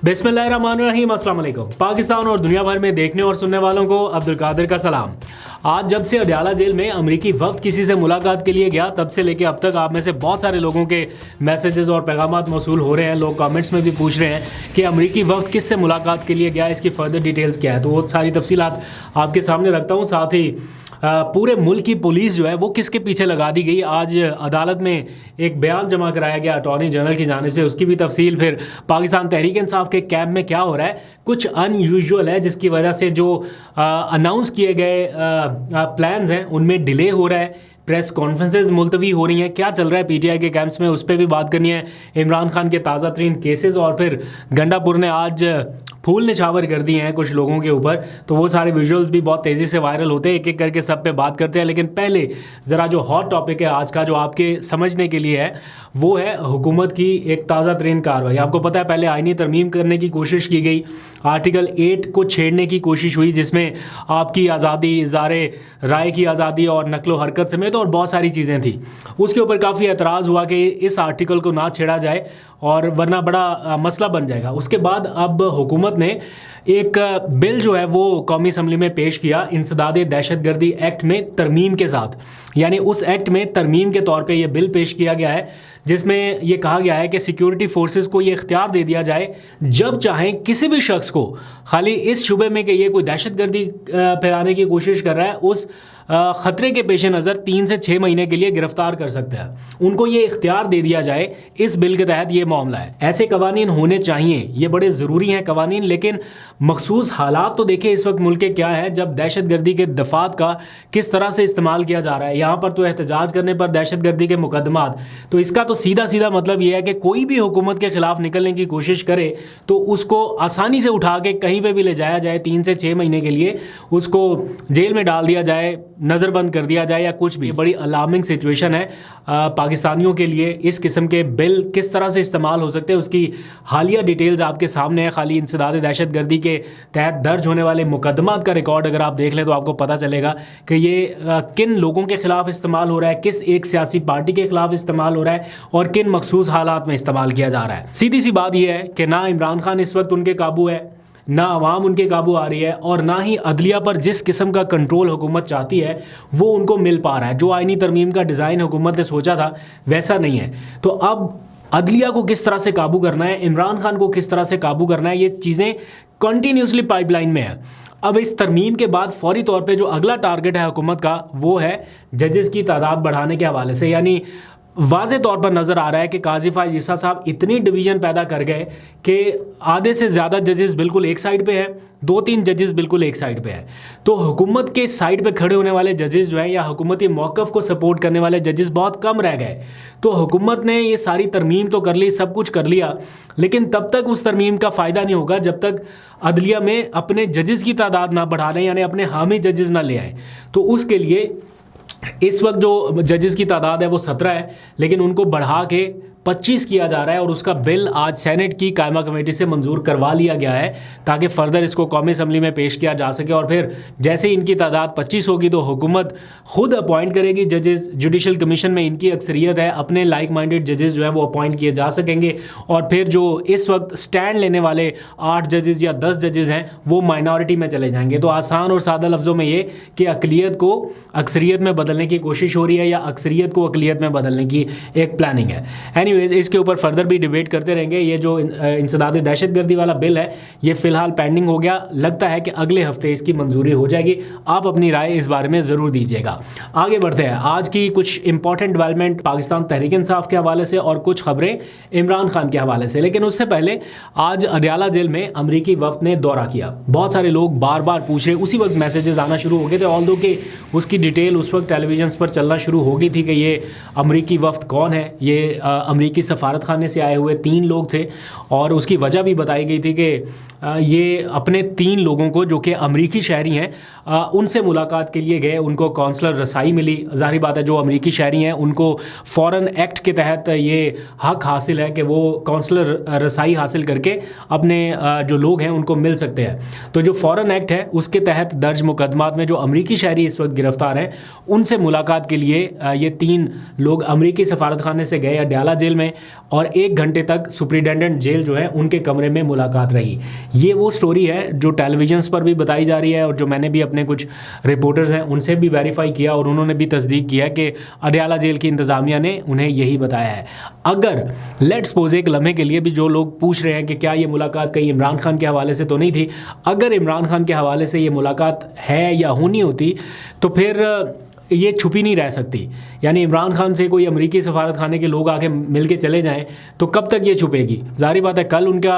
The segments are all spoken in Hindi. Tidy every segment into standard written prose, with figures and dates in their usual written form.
बिस्मिल्लाहिर्रहमानिर्रहीम, अस्सलाम वालेकुम। पाकिस्तान और दुनिया भर में देखने और सुनने वालों को अब्दुल कादिर का सलाम। आज जब से अडयाला जेल में अमरीकी वफ्द किसी से मुलाकात के लिए गया, तब से लेके अब तक आप में से बहुत सारे लोगों के मैसेजेस और पैगामात मौसूल हो रहे हैं। लोग कमेंट्स में भी पूछ रहे हैं कि अमरीकी वफ्द किस से मुलाकात के लिए गया, इसकी फर्दर डिटेल्स क्या है। तो वो सारी तफसीलात आपके सामने रखता हूँ। साथ ही पूरे मुल्क की पुलिस जो है वो किसके पीछे लगा दी गई। आज अदालत में एक बयान जमा कराया गया अटॉर्नी जनरल की जानिब से, उसकी भी तफसील। फिर पाकिस्तान तहरीक इंसाफ के कैंप में क्या हो रहा है, कुछ अनयूजुअल है जिसकी वजह से जो अनाउंस किए गए प्लान्स हैं उनमें डिले हो रहा है। प्रेस कॉन्फ्रेंसेज मुलतवी हो रही हैं, क्या चल रहा है पीटीआई के कैंप्स में, उस पर भी बात करनी है। इमरान खान के ताज़ा तरीन केसेस, और फिर गंडापुर ने आज फूल निछावर कर दिए हैं कुछ लोगों के ऊपर, तो वो सारे विजुअल्स भी बहुत तेज़ी से वायरल होते हैं। एक एक करके सब पे बात करते हैं, लेकिन पहले ज़रा जो हॉट टॉपिक है आज का, जो आपके समझने के लिए है, वो है हुकूमत की एक ताज़ा तरीन कार्रवाई। आपको पता है पहले आईनी तरमीम करने की कोशिश की गई, आर्टिकल 8 को छेड़ने की कोशिश हुई, जिसमें आपकी आज़ादी, इज़ारे राय की आज़ादी और नकलो हरकत समेत और बहुत सारी चीज़ें थी। उसके ऊपर काफ़ी एतराज़ हुआ कि इस आर्टिकल को ना छेड़ा जाए और वरना बड़ा मसला बन जाएगा। उसके बाद अब हुकूमत ने एक बिल जो है वो कौमी असम्बली में पेश किया, इंसदाद दहशतगर्दी एक्ट में तरमीम के साथ। यानी उस एक्ट में तरमीम के तौर पे ये बिल पेश किया गया है, जिसमें ये कहा गया है कि सिक्योरिटी फोर्सेस को ये इख्तियार दे दिया जाए, जब चाहें किसी भी शख्स को खाली इस शुबे में कि ये कोई दहशतगर्दी फैलाने की कोशिश कर रहा है, उस ख़तरे के पेश नज़र 3 से 6 महीने के लिए गिरफ्तार कर सकते हैं। उनको ये इख्तियार दे दिया जाए। इस बिल के तहत ये मामला है। ऐसे कवानीन होने चाहिए, ये बड़े ज़रूरी हैं कवानीन, लेकिन मखसूस हालात तो देखिए इस वक्त मुल्क के क्या है, जब दहशतगर्दी के दफात का किस तरह से इस्तेमाल किया जा रहा है। यहाँ पर तो एहतजाज करने पर दहशतगर्दी के मुकदमात, तो इसका तो सीधा सीधा मतलब ये है कि कोई भी हुकूमत के ख़िलाफ़ निकलने की कोशिश करे तो उसको आसानी से उठा के कहीं पर भी ले जाया जाए, 3 से 6 महीने के लिए उसको जेल में डाल दिया जाए, नज़रबंद कर दिया जाए या कुछ भी। बड़ी अलार्मिंग सिचुएशन है पाकिस्तानियों के लिए। इस किस्म के बिल किस तरह से इस्तेमाल हो सकते हैं, उसकी हालिया डिटेल्स आपके सामने है। खाली इंसदाद दहशतगर्दी के तहत दर्ज होने वाले मुकदमात का रिकॉर्ड अगर आप देख लें तो आपको पता चलेगा कि ये किन लोगों के ख़िलाफ़ इस्तेमाल हो रहा है, किस एक सियासी पार्टी के ख़िलाफ़ इस्तेमाल हो रहा है और किन मखसूस हालात में इस्तेमाल किया जा रहा है। सीधी सी बात यह है कि ना इमरान खान इस वक्त उनके काबू है, ना अवाम उनके काबू आ रही है, और ना ही अदलिया पर जिस किस्म का कंट्रोल हुकूमत चाहती है वो उनको मिल पा रहा है। जो आईनी तरमीम का डिज़ाइन हुकूमत ने सोचा था वैसा नहीं है। तो अब अदलिया को किस तरह से काबू करना है, इमरान खान को किस तरह से काबू करना है, ये चीज़ें कंटिन्यूसली पाइपलाइन में है। अब इस तरमीम के बाद फौरी तौर पे जो अगला टारगेट है हुकूमत का, वो है जजेस की तादाद बढ़ाने के हवाले से। यानी वाज़े तौर पर नज़र आ रहा है कि काजी फायज़ ईसा साहब इतनी डिवीज़न पैदा कर गए कि आधे से ज़्यादा जजेस बिल्कुल एक साइड पे हैं, 2-3 जजेस बिल्कुल एक साइड पे हैं। तो हुकूमत के साइड पे खड़े होने वाले जजेस जो हैं या हुकूमती मौक़िफ़ को सपोर्ट करने वाले जजेस बहुत कम रह गए। तो हुकूमत ने ये सारी तरमीम तो कर ली, सब कुछ कर लिया, लेकिन तब तक उस तरमीम का फ़ायदा नहीं होगा जब तक अदलिया में अपने जजेस की तादाद ना बढ़ा लें, यानी अपने हामी जजेस ना ले आएँ। तो उसके लिए इस वक्त जो जजेस की तादाद है वो 17 है, लेकिन उनको बढ़ा के 25 किया जा रहा है, और उसका बिल आज सेनेट की कायमा कमेटी से मंजूर करवा लिया गया है ताकि फ़र्दर इसको कौमी असम्बली में पेश किया जा सके। और फिर जैसे ही इनकी तादाद 25 होगी तो हुकूमत खुद अपॉइंट करेगी जजेस। जुडिशल कमीशन में इनकी अक्सरियत है, अपने लाइक माइंडेड जजेस जो है वो अपॉइंट किए जा सकेंगे। और फिर जो इस वक्त स्टैंड लेने वाले 8 जजेस या 10 जजेस हैं वो माइनॉरिटी में चले जाएंगे। तो आसान और सादा लफ्ज़ों में ये कि अक़लियत को अक्सरियत में बदलने की कोशिश हो रही है या अक्सरियत को अक़लियत में बदलने की एक प्लानिंग है। इसके ऊपर फर्दर भी डिबेट करते रहेंगे। ये जो इंसदाद दहशतगर्दी वाला बिल है ये फ़िलहाल पेंडिंग हो गया, लगता है कि अगले हफ्ते इसकी मंजूरी हो जाएगी। आप अपनी राय इस बारे में ज़रूर दीजिएगा। आगे बढ़ते हैं, आज की कुछ इंपॉर्टेंट डेवलपमेंट पाकिस्तान तहरीक इंसाफ के हवाले से और कुछ खबरें इमरान खान के हवाले से। लेकिन उससे पहले आज अडयाला जेल में अमरीकी वफ्द ने दौरा किया। बहुत सारे लोग बार बार पूछ रहे, उसी वक्त मैसेजेस आना शुरू हो गए थे, ऑल्दो कि उसकी डिटेल उस वक्त टेलीविजन पर चलना शुरू हो गई थी कि ये अमरीकी वफ्द कौन है। ये अमरीकी सफारत खाने से आए हुए 3 लोग थे, और उसकी वजह भी बताई गई थी कि ये अपने 3 लोगों को जो कि अमरीकी शहरी हैं उनसे मुलाकात के लिए गए। उनको कौंसलर रसाई मिली। ज़ाहिर बात है जो अमरीकी शहरी हैं उनको फ़ॉरेन एक्ट के तहत ये हक हासिल है कि वो कौंसलर रसाई हासिल करके अपने जो लोग हैं उनको मिल सकते हैं। तो जो फ़ॉरेन एक्ट है उसके तहत दर्ज मुकदमात में जो अमरीकी शहरी इस वक्त गिरफ्तार हैं उनसे मुलाकात के लिए ये 3 लोग अमरीकी सफारतखाने से गए अडयाला जेल में और 1 घंटे तक सुप्रिटेंडेंट जेल जो है उनके कमरे में मुलाकात रही। ये वो स्टोरी है जो टेलीविजन्स पर भी बताई जा रही है और जो मैंने भी अपने कुछ रिपोर्टर्स हैं उनसे भी वेरीफाई किया और उन्होंने भी तस्दीक किया कि अडयाला जेल की इंतज़ामिया ने उन्हें यही बताया है। अगर लेट्स सपोज एक लम्हे के लिए भी जो लोग पूछ रहे हैं कि क्या ये मुलाकात कहीं इमरान खान के हवाले से तो नहीं थी, अगर इमरान खान के हवाले से ये मुलाकात है या होनी होती तो फिर ये छुपी नहीं रह सकती। यानी इमरान खान से कोई अमरीकी सफारत खाने के लोग आके मिल के चले जाएं तो कब तक ये छुपेगी। ज़ाहिर बात है कल उनका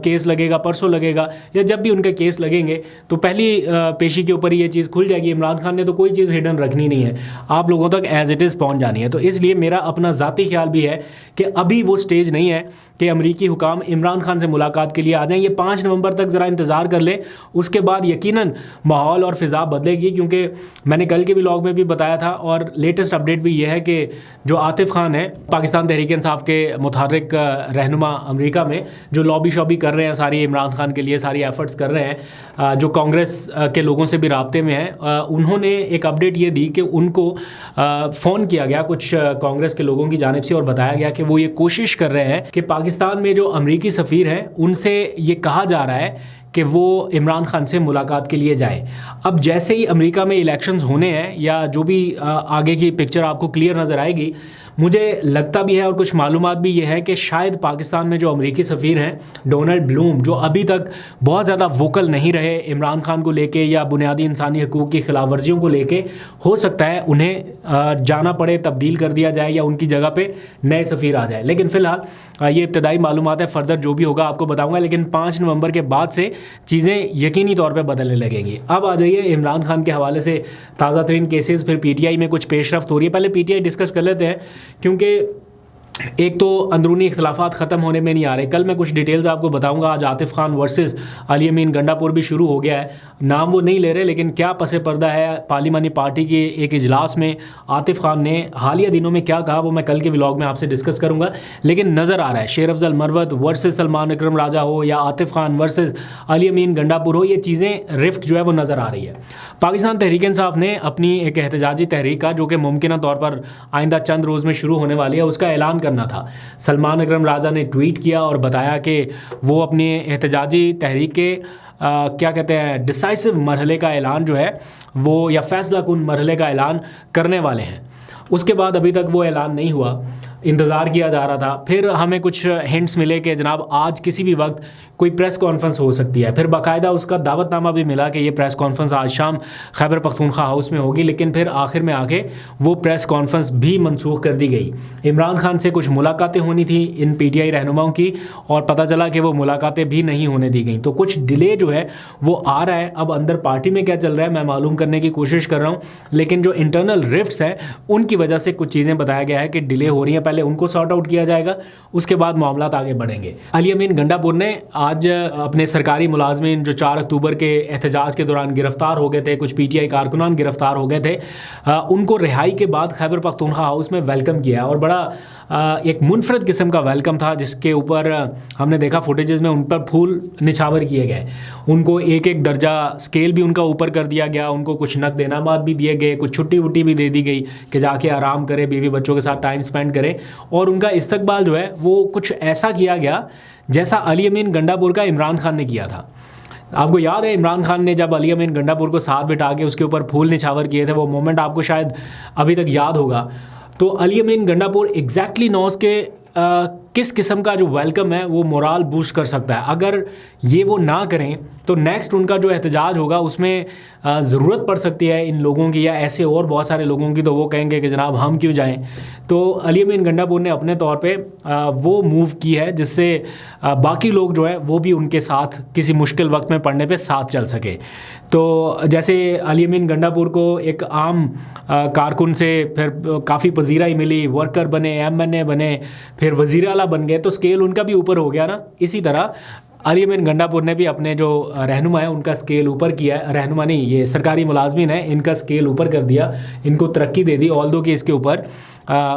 केस लगेगा, परसों लगेगा, या जब भी उनके केस लगेंगे तो पहली पेशी के ऊपर ये चीज़ खुल जाएगी। इमरान खान ने तो कोई चीज़ हिडन रखनी नहीं है, आप लोगों तक एज इट इज़ पहुँच जानी है। तो इसलिए मेरा अपना ज़ाती ख्याल भी है कि अभी वो स्टेज नहीं है कि अमरीकी हुकाम इमरान खान से मुलाकात के लिए आ जाएं। ये 5 नवंबर तक ज़रा इंतज़ार कर लें, उसके बाद यकीनन माहौल और फ़िज़ा बदलेगी। क्योंकि मैंने कल के व्लॉग में भी बताया था और लेटेस्ट अपडेट भी ये है कि जो आतिफ खान है पाकिस्तान तहरीक इंसाफ के मुतहर्रिक रहनुमा अमेरिका में, जो लॉबी शॉबी कर रहे हैं सारी इमरान खान के लिए, सारी एफर्ट्स कर रहे हैं, जो कांग्रेस के लोगों से भी राब्ते में हैं, उन्होंने एक अपडेट ये दी कि उनको फ़ोन किया गया कुछ कांग्रेस के लोगों की जानिब से और बताया गया कि वो ये कोशिश कर रहे हैं कि पाकिस्तान में जो अमरीकी सफ़ीर हैं उनसे ये कहा जा रहा है कि वो इमरान खान से मुलाकात के लिए जाए। अब जैसे ही अमेरिका में इलेक्शंस होने हैं या जो भी आगे की पिक्चर आपको क्लियर नज़र आएगी, मुझे लगता भी है और कुछ मालूमात भी ये है कि शायद पाकिस्तान में जो अमरीकी सफ़ीर हैं डोनाल्ड ब्लूम, जो अभी तक बहुत ज़्यादा वोकल नहीं रहे इमरान खान को लेके या बुनियादी इंसानी हकूक़ की खिलाफ वर्जियों को लेके, हो सकता है उन्हें जाना पड़े, तब्दील कर दिया जाए या उनकी जगह पे नए सफ़ीर आ जाए। लेकिन फ़िलहाल ये इब्तदाई मालूमात है, फ़र्दर जो भी होगा आपको बताऊँगा। लेकिन 5 नवंबर के बाद से चीज़ें यकीनी तौर पर बदलने लगेंगी। अब आ जाइए इमरान खान के हवाले से ताज़ा तरीन केसेस, फिर PTI में कुछ पेशरफ्त हो रही है। पहले PTI डिस्कस कर लेते हैं क्योंकि एक तो अंदरूनी इख्तलाफात ख़त्म होने में नहीं आ रहे। कल मैं कुछ डिटेल्स आपको बताऊंगा। आज आतिफ खान वर्सेस अली अमीन गंडापुर भी शुरू हो गया है। नाम वो नहीं ले रहे, लेकिन क्या पसे पर्दा है पार्लिमानी पार्टी के एक इजलास में आतिफ खान ने हालिया दिनों में क्या कहा, वो मैं कल के व्लॉग में आपसे डिस्कस करूंगा। लेकिन नज़र आ रहा है शेर अफजल मरवत वर्सेस सलमान अकरम राजा हो या आतिफ खान वर्सेस अली अमीन गंडापुर हो, ये चीज़ें रिफ्ट जो है वो नज़र आ रही है। पाकिस्तान तहरीक इंसाफ ने अपनी एक एहतजाजी तहरीक का, जो कि मुमकिन तौर पर आइंदा चंद रोज़ में शुरू होने वाली है, उसका ऐलान करना था। सलमान अकरम राजा ने ट्वीट किया और बताया कि वो अपनी एहतजाजी तहरीक के क्या कहते हैं डिसाइसिव मरहले का ऐलान जो है वो, या फैसला कुन मरहले का ऐलान करने वाले हैं। उसके बाद अभी तक वो ऐलान नहीं हुआ, इंतज़ार किया जा रहा था। फिर हमें कुछ हिंट्स मिले कि जनाब आज किसी भी वक्त कोई प्रेस कॉन्फ्रेंस हो सकती है। फिर बाकायदा उसका दावतनामा भी मिला कि ये प्रेस कॉन्फ्रेंस आज शाम खैबर पख्तूनख्वा हाउस में होगी। लेकिन फिर आखिर में आके वो प्रेस कॉन्फ्रेंस भी मनसूख कर दी गई। इमरान खान से कुछ मुलाकातें होनी थी इन PTI रहनुमाओं की, और पता चला कि वो मुलाकातें भी नहीं होने दी गई। तो कुछ डिले जो है वो आ रहा है। अब अंदर पार्टी में क्या चल रहा है मैं मालूम करने की कोशिश कर रहा हूँ, लेकिन जो इंटरनल रिफ्ट्स हैं उनकी वजह से कुछ चीज़ें बताया गया है कि डिले हो रही हैं। पहले उनको सॉर्ट आउट किया जाएगा, उसके बाद मामलात आगे बढ़ेंगे। अली अमीन गंडापुर ने आज अपने सरकारी मुलाजमीन जो 4 अक्टूबर के एहतजाज के दौरान गिरफ्तार हो गए थे, कुछ PTI कारकुनान गिरफ्तार हो गए थे, उनको रिहाई के बाद खैबर पख्तूनख्वा हाउस में वेलकम किया और बड़ा एक मुनफरद किस्म का वेलकम था, जिसके ऊपर हमने देखा फुटेजेस में उन पर फूल निछावर किए गए। उनको एक एक दर्जा स्केल भी उनका ऊपर कर दिया गया, उनको कुछ नक़द इनामात भी दिए गए, कुछ छुट्टी वुट्टी भी दे दी गई कि जाके आराम करें, बीवी बच्चों के साथ टाइम स्पेंड करें। और उनका इस्तकबाल जो है वो कुछ ऐसा किया गया जैसा अली अमीन गंडापुर का इमरान खान ने किया था। आपको याद है इमरान खान ने जब अली अमीन गंडापुर को साथ बिठा के उसके ऊपर फूल निछावर किए थे, वो मोमेंट आपको शायद अभी तक याद होगा। तो अली अमीन गंडापुर एग्जैक्टली नोज़ के किस किस्म का जो वेलकम है वो मोराल बूस्ट कर सकता है। अगर ये वो ना करें तो नेक्स्ट उनका जो एहतजाज होगा उसमें ज़रूरत पड़ सकती है इन लोगों की या ऐसे और बहुत सारे लोगों की, तो वो कहेंगे कि जनाब हम क्यों जाएं। तो अली अमीन गंडापुर ने अपने तौर पे वो मूव की है जिससे बाकी लोग जो है वो भी उनके साथ किसी मुश्किल वक्त में पड़ने पे साथ चल सके। तो जैसे अली अमीन गंडापुर को एक आम कारकुन से फिर काफ़ी पजीराई मिली, वर्कर बने, MNA बने, फिर वज़ीर आला बन गए, तो स्केल उनका भी ऊपर हो गया ना। इसी तरह अली अमीन गंडापुर ने भी अपने जो रहनुमा है उनका स्केल ऊपर किया है, रहनुमा नहीं, ये सरकारी मुलाजमिन है, इनका स्केल ऊपर कर दिया, इनको तरक्की दे दी। ऑल्दो कि इसके ऊपर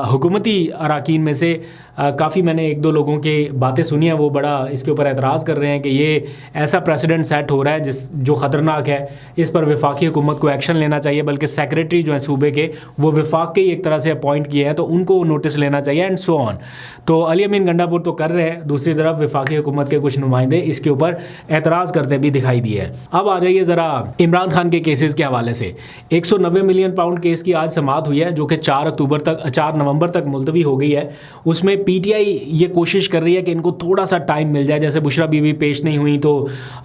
हुकूमती अराकीन में से काफ़ी मैंने एक दो लोगों की बातें सुनी हैं, वो बड़ा इसके ऊपर एतराज़ कर रहे हैं कि ये ऐसा प्रेसिडेंट सेट हो रहा है जो ख़तरनाक है, इस पर वफाकी हुकूमत को एक्शन लेना चाहिए, बल्कि सेक्रेटरी जो है सूबे के वो वफाक के ही एक तरह से अपॉइंट किए हैं तो उनको नोटिस लेना चाहिए एंड सो ऑन। तो अली अमीन गंडापुर तो कर रहे हैं, दूसरी तरफ वफाकी हुकूमत के कुछ नुमाइंदे इसके ऊपर एतराज़ करते भी दिखाई दिए हैं। अब आ जाइए ज़रा इमरान खान के केसेस के हवाले से। 190 मिलियन पाउंड केस की आज समाअत हुई है जो कि 4 नवंबर तक मुलतवी हो गई है। उसमें पीटीआई ये कोशिश कर रही है कि इनको थोड़ा सा टाइम मिल जाए, जैसे बुशरा बीवी पेश नहीं हुई तो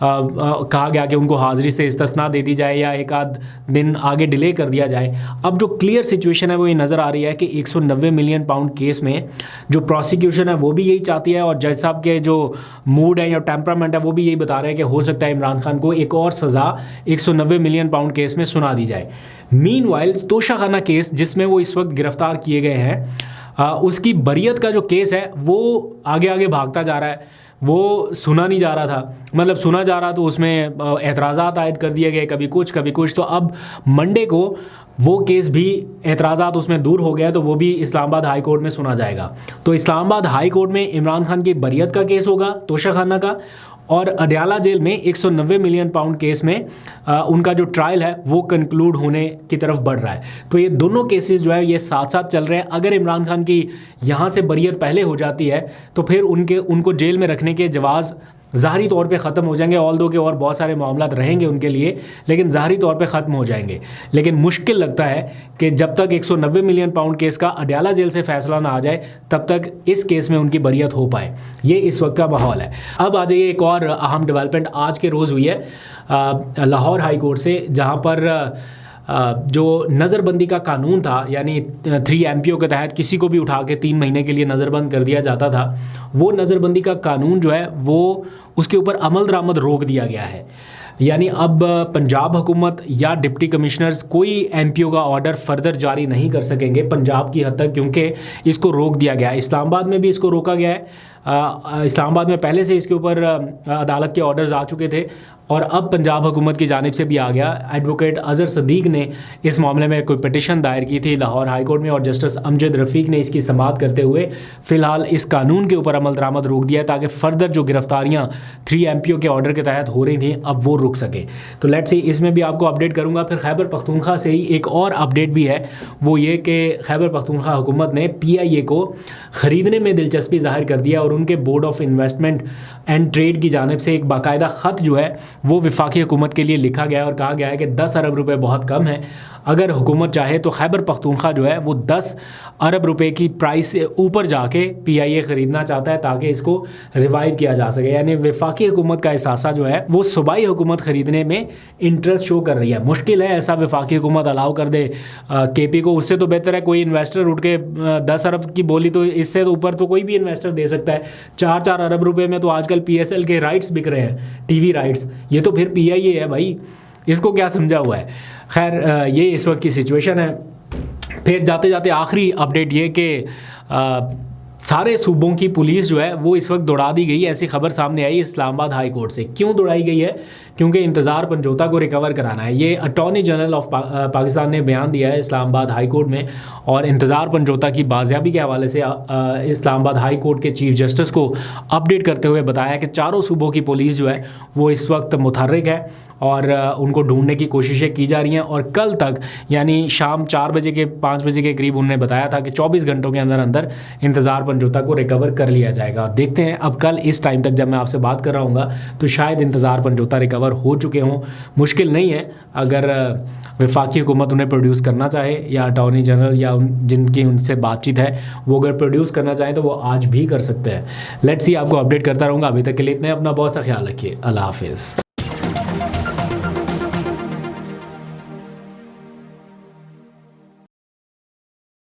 कहा गया कि उनको हाज़िरी से इस्तिस्ना दे दी जाए या एक आध दिन आगे डिले कर दिया जाए। अब जो क्लियर सिचुएशन है वो ये नज़र आ रही है कि 190 मिलियन पाउंड केस में जो प्रोसिक्यूशन है वो भी यही चाहती है और जज साहब के जो मूड है या टेम्परामेंट है वो भी यही बता रहे हैं कि हो सकता है इमरान खान को एक और सज़ा 190 मिलियन पाउंड केस में सुना दी जाए। मीनवाइल तोशाखाना केस जिसमें वो इस वक्त गिरफ्तार किए गए हैं, उसकी बरियत का जो केस है वो आगे आगे भागता जा रहा है, वो सुना नहीं जा रहा था, मतलब सुना जा रहा तो उसमें एतराज़ात आयद कर दिए गए, कभी कुछ। तो अब मंडे को वो केस भी एतराज़ात उसमें दूर हो गया तो वो भी इस्लामाबाद हाई कोर्ट में सुना जाएगा। तो इस्लामाबाद हाई कोर्ट में इमरान खान की बरियत का केस होगा तोशाखाना का, और अडयाला जेल में 190 मिलियन पाउंड केस में उनका जो ट्रायल है वो कंक्लूड होने की तरफ बढ़ रहा है। तो ये दोनों केसेस जो है ये साथ साथ चल रहे हैं। अगर इमरान खान की यहाँ से बरियत पहले हो जाती है तो फिर उनको जेल में रखने के जवाज़ ज़ाहरी तौर पे ख़त्म हो जाएंगे, ऑल्दो के और बहुत सारे मामलात रहेंगे उनके लिए, लेकिन ज़ाहरी तौर पे ख़त्म हो जाएंगे। लेकिन मुश्किल लगता है कि जब तक 190 मिलियन पाउंड केस का अडयाला जेल से फ़ैसला ना आ जाए तब तक इस केस में उनकी बरियत हो पाए। ये इस वक्त का माहौल है। अब आ जाइए एक और अहम डेवलपमेंट आज के रोज़ हुई है लाहौर हाई कोर्ट से, जहाँ पर जो नज़रबंदी का कानून था, यानी 3 MPO के तहत किसी को भी उठा के 3 महीने के लिए नज़रबंद कर दिया जाता था, वो नज़रबंदी का कानून जो है वो उसके ऊपर अमल दरामद रोक दिया गया है। यानी अब पंजाब हुकूमत या डिप्टी कमिश्नर्स कोई MPO का ऑर्डर फर्दर जारी नहीं कर सकेंगे पंजाब की हद तक, क्योंकि इसको रोक दिया गया है। इस्लामाबाद में भी इसको रोका गया है। इस्लामाबाद में पहले से इसके ऊपर अदालत के ऑर्डर्स आ चुके थे और अब पंजाब हुकूमत की जानिब से भी आ गया। एडवोकेट अज़हर सदीक ने इस मामले में कोई पिटिशन दायर की थी लाहौर हाई कोर्ट में और जस्टिस अमजद रफ़ीक ने इसकी समाअत करते हुए फ़िलहाल इस कानून के ऊपर अमल दरामद रोक दिया ताकि फ़र्दर जो गिरफ्तारियाँ 3 MPO के ऑर्डर के तहत हो रही थी अब वो रुक सके। तो लेट्स सी, इसमें भी आपको अपडेट करूँगा। फिर खैबर पख्तूनख्वा से ही एक और अपडेट भी है, वो ये कि खैबर पख्तूनख्वा हुकूमत ने PIA को ख़रीदने में दिलचस्पी ज़ाहिर कर दिया और उनके board of investment and trade की जानिब से एक बाकायदा ख़त जो है वो वफाकी हुकूमत के लिए लिखा गया और कहा गया है कि 10 अरब रुपए बहुत कम है। अगर हुकूमत चाहे तो खैबर पख्तूनख्वा जो है वो 10 अरब रुपए की प्राइस से ऊपर जाके PIA ख़रीदना चाहता है ताकि इसको रिवाइव किया जा सके। यानी वफाकी हुकूमत का एहसासा जो है वो सूबाई हुकूमत ख़रीदने में इंटरेस्ट शो कर रही है। मुश्किल है ऐसा वफाकी हुकूमत अलाउ कर दे KP को, उससे तो बेहतर है कोई इन्वेस्टर उठ के 10 अरब की बोली, तो इससे तो ऊपर तो कोई भी इन्वेस्टर दे सकता है। 4-4 अरब रुपए में तो आजकल PSL के राइट्स बिक रहे हैं, TV राइट्स, ये तो फिर PIA है भाई, इसको क्या समझा हुआ है। खैर ये इस वक्त की सिचुएशन है। फिर जाते जाते आखिरी अपडेट ये कि सारे सूबों की पुलिस जो है वो इस वक्त दौड़ा दी गई, ऐसी खबर सामने आई इस्लामाबाद हाई कोर्ट से। क्यों दौड़ाई गई है? क्योंकि इंतज़ार पंजोता को रिकवर कराना है। ये अटॉर्नी जनरल ऑफ पाकिस्तान ने बयान दिया है इस्लामाबाद हाई कोर्ट में और इंतज़ार पंजोता की बाजियाबी के हवाले से इस्लामाबाद हाई कोर्ट के चीफ जस्टिस को अपडेट करते हुए बताया कि चारों सूबों की पुलिस जो है वो इस वक्त मुतहर्रिक है और उनको ढूंढने की कोशिशें की जा रही हैं और कल तक यानी शाम 4 बजे के 5 बजे के करीब उन्होंने बताया था कि 24 घंटों के अंदर अंदर इंतज़ार पंजोता को रिकवर कर लिया जाएगा। और देखते हैं अब कल इस टाइम तक जब मैं आपसे बात कर रहा हूँगा तो शायद इंतज़ार पंजोता रिकवर हो चुके हों। मुश्किल नहीं है, अगर वफाकी हुकूमत उन्हें प्रोड्यूस करना चाहे या अटॉर्नी जनरल या जिनकी उनसे बातचीत है वो अगर प्रोड्यूस करना चाहें तो वो आज भी कर सकते हैं। लेट्स सी, आपको अपडेट करता रहूँगा। अभी तक के लिए इतने, अपना बहुत सा ख्याल रखिए। अल्लाह हाफिज़।